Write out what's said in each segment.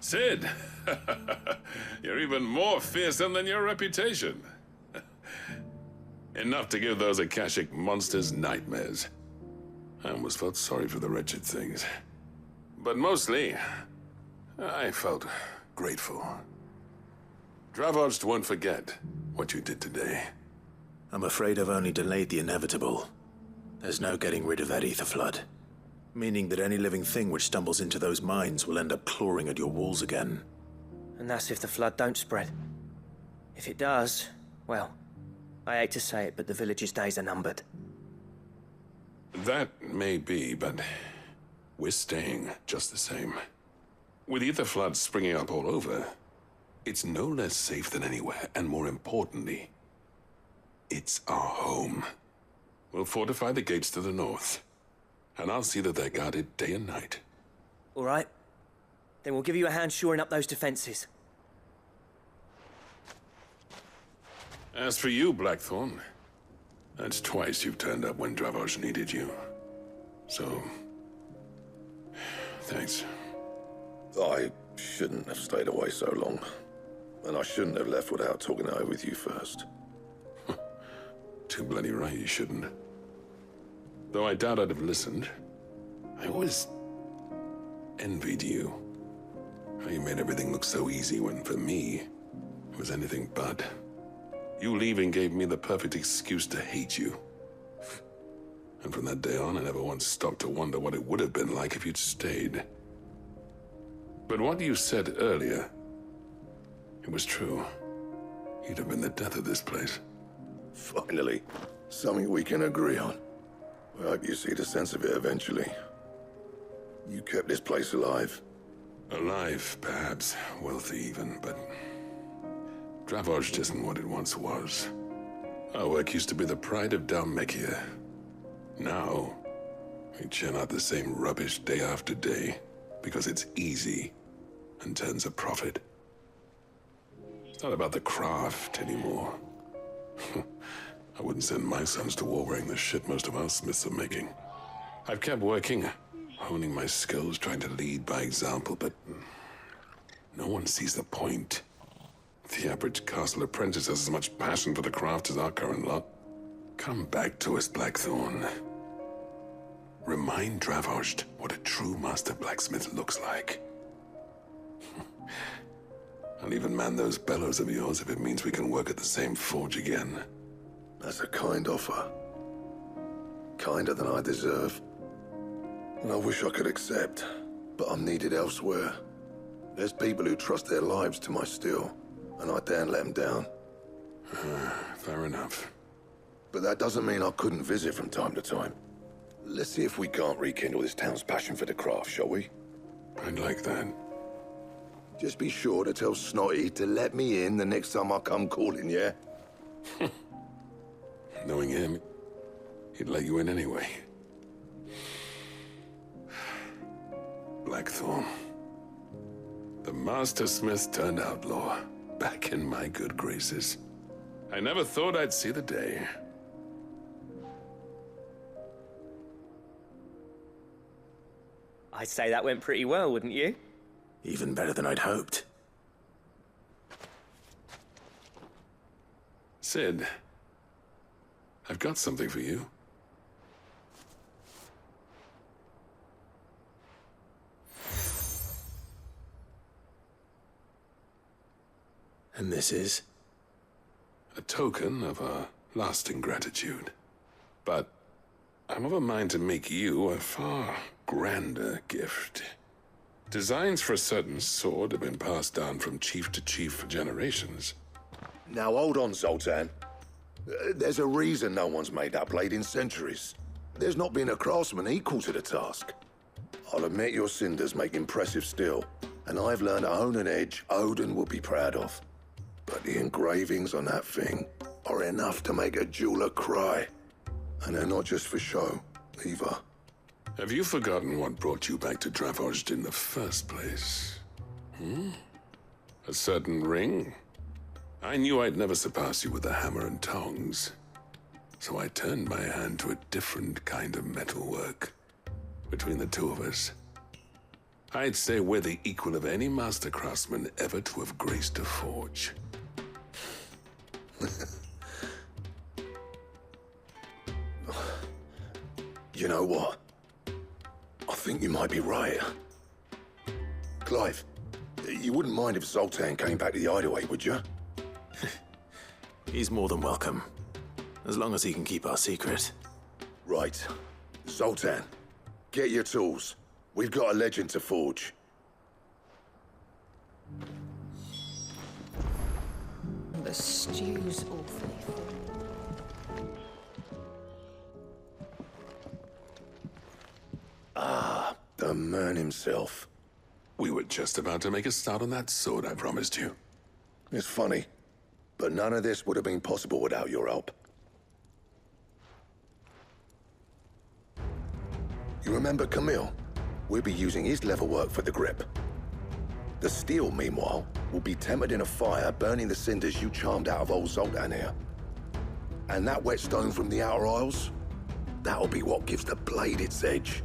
Sid! You're even more fearsome than your reputation. Enough to give those Akashic monsters nightmares. I almost felt sorry for the wretched things. But mostly, I felt grateful. Dravoged won't forget what you did today. I'm afraid I've only delayed the inevitable. There's no getting rid of that ether flood. Meaning that any living thing which stumbles into those mines will end up clawing at your walls again. And that's if the flood don't spread. If it does, well, I hate to say it, but the village's days are numbered. That may be, but we're staying just the same. With ether floods springing up all over, it's no less safe than anywhere, and more importantly, it's our home. We'll fortify the gates to the north, and I'll see that they're guarded day and night. All right. Then we'll give you a hand shoring up those defenses. As for you, Blackthorn, that's twice you've turned up when Dravos needed you. So, thanks. I shouldn't have stayed away so long. And I shouldn't have left without talking it over with you first. Too bloody right you shouldn't. Though I doubt I'd have listened. I always envied you. How you made everything look so easy when, for me, it was anything but. You leaving gave me the perfect excuse to hate you. And from that day on, I never once stopped to wonder what it would have been like if you'd stayed. But what you said earlier, it was true. You'd have been the death of this place. Finally, something we can agree on. I hope you see the sense of it eventually. You kept this place alive. Alive, perhaps. Wealthy even, but Dravoged isn't what it once was. Our work used to be the pride of Dalmekia. Now, we churn out the same rubbish day after day because it's easy and turns a profit. It's not about the craft anymore. I wouldn't send my sons to war wearing the shit most of our smiths are making. I've kept working, honing my skills, trying to lead by example, but no one sees the point. The average castle apprentice has as much passion for the craft as our current lot. Come back to us, Blackthorn. Remind Dravoged what a true master blacksmith looks like. I'll even man those bellows of yours if it means we can work at the same forge again. That's a kind offer. Kinder than I deserve. And I wish I could accept, but I'm needed elsewhere. There's people who trust their lives to my steel, and I daren't let them down. Fair enough. But that doesn't mean I couldn't visit from time to time. Let's see if we can't rekindle this town's passion for the craft, shall we? I'd like that. Just be sure to tell Snotty to let me in the next time I come calling, yeah? Knowing him, he'd let you in anyway. Blackthorn. The Master Smith turned outlaw, back in my good graces. I never thought I'd see the day. I'd say that went pretty well, wouldn't you? Even better than I'd hoped. Sid, I've got something for you. And this is? A token of our lasting gratitude. But I'm of a mind to make you a far grander gift. Designs for a certain sword have been passed down from chief to chief for generations. Now hold on, Zoltan. There's a reason no one's made that blade in centuries. There's not been a craftsman equal to the task. I'll admit your cinders make impressive steel, and I've learned to hone an edge Odin will be proud of. But the engravings on that thing are enough to make a jeweler cry. And they're not just for show, either. Have you forgotten what brought you back to Dravoged in the first place? A certain ring? I knew I'd never surpass you with the hammer and tongs. So I turned my hand to a different kind of metalwork. Between the two of us, I'd say we're the equal of any master craftsman ever to have graced a forge. You know what? I think you might be right. Clive, you wouldn't mind if Zoltan came back to the Hideaway, would you? He's more than welcome. As long as he can keep our secret. Right. Zoltan, get your tools. We've got a legend to forge. The stew's awfully full. The man himself. We were just about to make a start on that sword I promised you. It's funny, but none of this would have been possible without your help. You remember Camille? We'll be using his leather work for the grip. The steel, meanwhile, will be tempered in a fire, burning the cinders you charmed out of old Zoltan here. And that whetstone from the Outer Isles, that'll be what gives the blade its edge.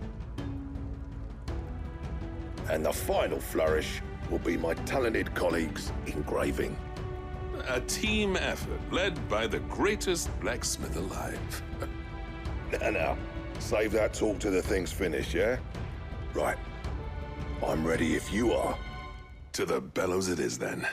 And the final flourish will be my talented colleagues' engraving. A team effort led by the greatest blacksmith alive. Now, save that talk till the thing's finished, yeah? Right. I'm ready if you are. To the bellows it is then.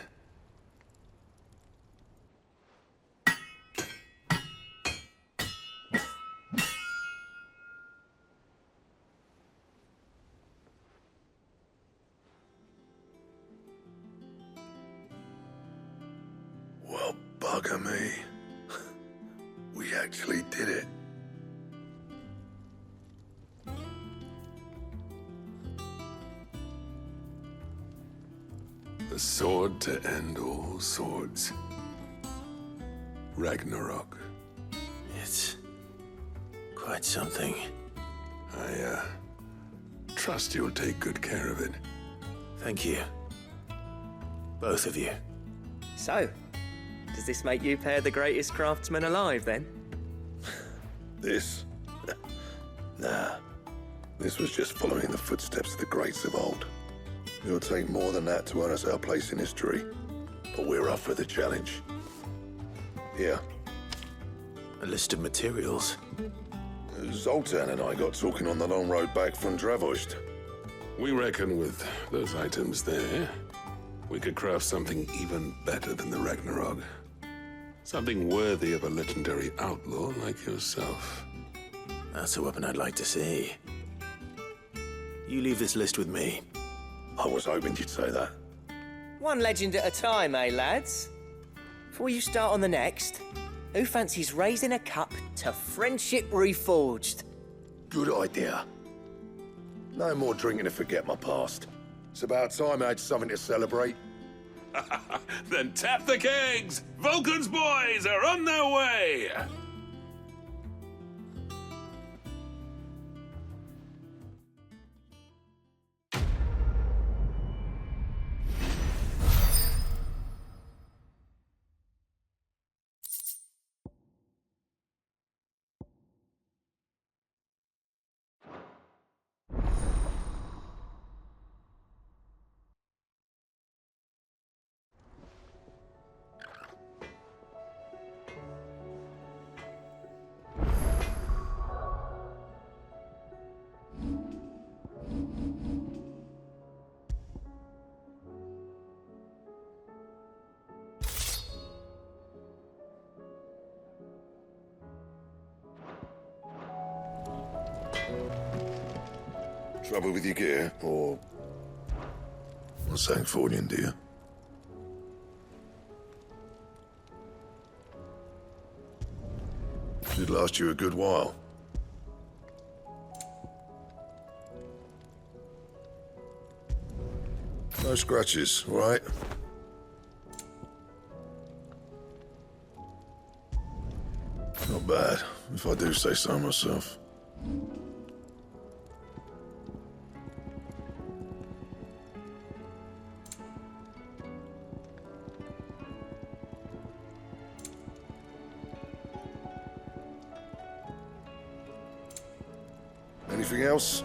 Well, bugger me. We actually did it. The sword to end all swords. Ragnarok. It's quite something. I trust you'll take good care of it. Thank you. Both of you. So, does this make you pair the greatest craftsmen alive, then? This? Nah. This was just following the footsteps of the greats of old. It'll take more than that to earn us our place in history. But we're up for the challenge. Here. A list of materials. Zoltan and I got talking on the long road back from Dravost. We reckon with those items there, we could craft something even better than the Ragnarok. Something worthy of a legendary outlaw like yourself. That's a weapon I'd like to see. You leave this list with me. I was hoping you'd say that. One legend at a time, eh, lads? Before you start on the next, who fancies raising a cup to friendship reforged? Good idea. No more drinking to forget my past. It's about time I had something to celebrate. Then tap the kegs! Vulcan's boys are on their way! Trouble with your gear, or... something for you, dear? Should last you a good while. No scratches, all right? Not bad, if I do say so myself. Anything else?